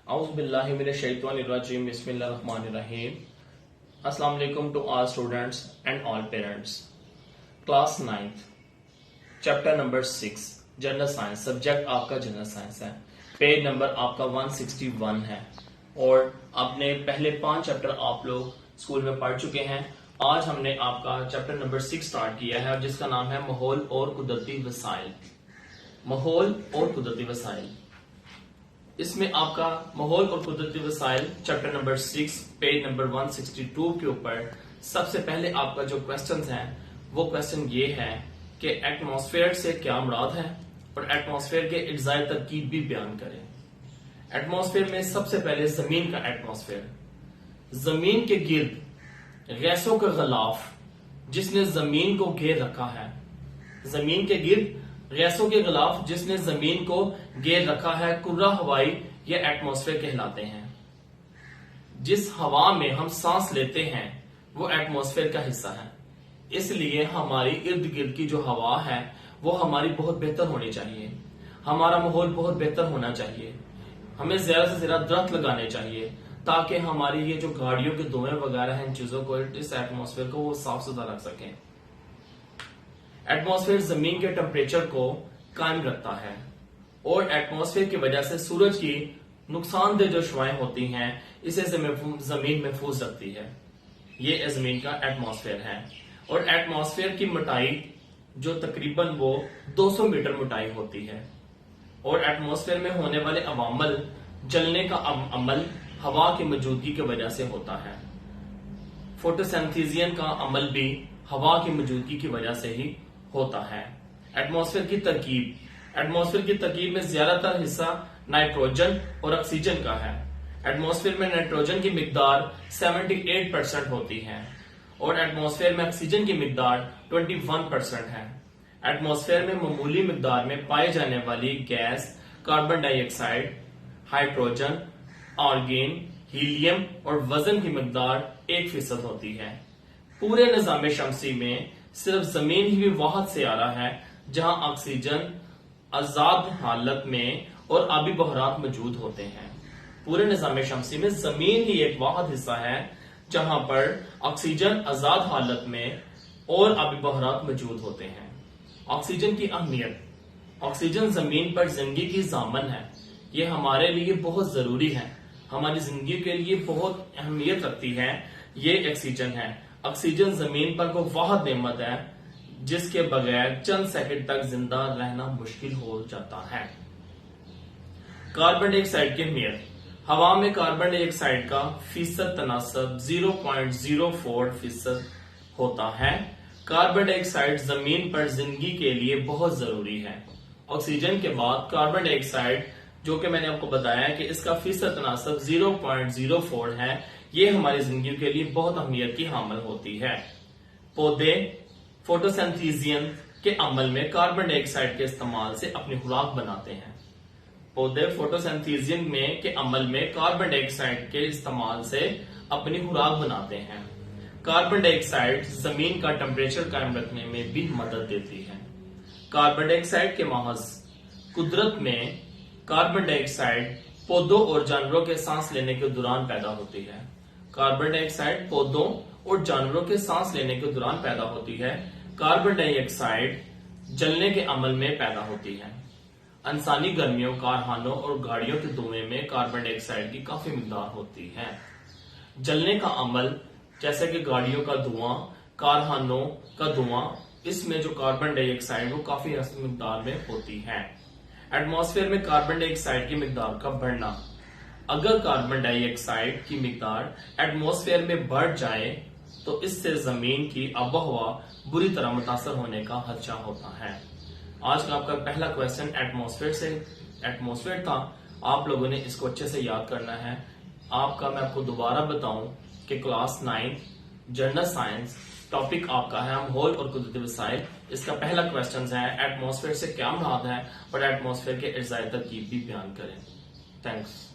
A'udhu billahi minash shaitanir rajim. Bismillahir rahmanir rahim. Assalamu alaikum to all students and all parents. Class 9th, chapter number 6, General Science. Subject आपका General Science है. Page number आपका 161 है और आपने पहले 5 chapter आप लोग school में पढ़ चुके हैं. आज हमने आपका चैप्टर नंबर 6 स्टार्ट किया है जिसका नाम है माहौल और कुदरती वसाइल. माहौल और कुदरती वसाइल. इसमें आपका माहौल और कुदरती वसाइल चैप्टर नंबर 6 पेज नंबर 162 के ऊपर सबसे पहले आपका जो क्वेश्चन है वो क्वेश्चन ये है कि एटमॉस्फेयर से क्या मुराद है और एटमॉस्फेयर के इज्जाई तरकीब भी बयान करें. एटमॉस्फेयर में सबसे पहले जमीन का एटमॉस्फेयर. जमीन के गिर्द गैसों का गलाफ जिसने जमीन को घेर रखा है. जमीन के गिर्द गैसों के खिलाफ जिसने जमीन को घेर रखा है कुर्रा हवाई ये एटमॉस्फेयर कहलाते हैं. जिस हवा में हम सांस लेते हैं वो एटमॉस्फेयर का हिस्सा है. इसलिए हमारी इर्द गिर्द की जो हवा है वो हमारी बहुत बेहतर होनी चाहिए. हमारा माहौल बहुत बेहतर होना चाहिए. हमें ज्यादा से ज्यादा दरख्त लगाने चाहिए ताकि हमारी ये जो गाड़ियों के धुएं वगैरह हैं इन चीजों को इस एटमॉस्फेयर को वो साफ सुथरा रख सकें. एटमॉस्फेयर जमीन के टेम्परेचर को कायम रखता है और एटमॉस्फेयर की वजह से सूरज की नुकसानदेह जो शुआएं होती हैं इसे जमीन महफूज रखती है. ये जमीन का एटमॉस्फेयर है और एटमॉस्फेयर की मोटाई जो तकरीबन वो 200 मीटर मोटाई होती है और एटमॉस्फेयर में होने वाले अवामल जलने का अमल हवा की मौजूदगी की वजह से होता है. फोटोसिंथेसिस का अमल भी हवा की मौजूदगी की वजह से ही होता है. एटमॉस्फेयर की तरकीब में ज्यादातर हिस्सा नाइट्रोजन और ऑक्सीजन का है. एटमॉस्फेयर में नाइट्रोजन की मिकदार 78% होती है और एटमॉस्फेयर में ऑक्सीजन की मिकदार 21% है. एटमॉस्फेयर में मामूली मिकदार में पाए जाने वाली gas carbon dioxide, hydrogen, argon, helium और वजन की मिकदार 1% होती है. पूरे निजाम शमसी में सिर्फ जमीन ही भी वाहिद सियारा है जहां ऑक्सीजन आजाद हालत में और आबी बहरात मौजूद होते हैं. पूरे निजाम शमसी में जमीन ही एक वाहिद हिस्सा है जहां पर ऑक्सीजन आजाद हालत में और आबी बहरात मौजूद होते हैं. ऑक्सीजन की अहमियत. ऑक्सीजन जमीन पर जिंदगी की जामन है. ये हमारे लिए बहुत जरूरी है. हमारी जिंदगी के लिए बहुत अहमियत रखती है. ये ऑक्सीजन है. ऑक्सीजन जमीन पर को वाहिद नेमत है जिसके बगैर चंद सेकंड तक जिंदा रहना मुश्किल हो जाता है. कार्बन डाइऑक्साइड की अहमियत. हवा में कार्बन डाइऑक्साइड का फीसद तनासब 0.04% होता है. कार्बन डाइऑक्साइड जमीन पर जिंदगी के लिए बहुत जरूरी है. ऑक्सीजन के बाद कार्बन डाइऑक्साइड जो कि मैंने आपको बताया कि इसका फीसद तनासब 0.04 है. ये हमारी जिंदगी के लिए बहुत अहमियत की हामिल होती है. पौधे फोटोसिंथेसिस के अमल में कार्बन डाइऑक्साइड के इस्तेमाल से अपनी खुराक बनाते हैं. पौधे फोटोसिंथेसिस में के अमल में कार्बन डाइऑक्साइड के इस्तेमाल से अपनी खुराक बनाते हैं. कार्बन डाइऑक्साइड जमीन का टेम्परेचर कायम रखने में भी मदद देती है. कार्बन डाइऑक्साइड के महज कुदरत में कार्बन डाइऑक्साइड पौधों और जानवरों के सांस लेने के दौरान पैदा होती है. कार्बन डाइऑक्साइड पौधों और जानवरों के सांस लेने के दौरान पैदा होती है. कार्बन डाइऑक्साइड जलने के अमल में पैदा होती है. इंसानी गर्मियों, कारखानों और गाड़ियों के धुएं में कार्बन डाइऑक्साइड की काफी मिकदार होती है. जलने का अमल जैसे कि गाड़ियों का धुआं, कारखानों का धुआं, इसमें जो कार्बन डाइऑक्साइड वो काफी मिकदार में होती है. एटमॉस्फेयर में कार्बन डाइऑक्साइड की मिकदार का बढ़ना. अगर कार्बन डाइऑक्साइड की मिकदार एटमॉस्फेयर में बढ़ जाए तो इससे जमीन की आबोहवा बुरी तरह मुतासर होने का खदशा होता है. आज का आपका पहला क्वेश्चन एटमॉस्फेयर था. आप लोगों ने इसको अच्छे से याद करना है. मैं आपको दोबारा बताऊं कि क्लास 9 जनरल साइंस टॉपिक आपका है माहौल और कुदरती वसाइल. इसका पहला क्वेश्चन है एटमॉस्फेयर से क्या मुराद है और एटमॉस्फेयर के इज्जाई तरकीब भी बयान करें. थैंक्स.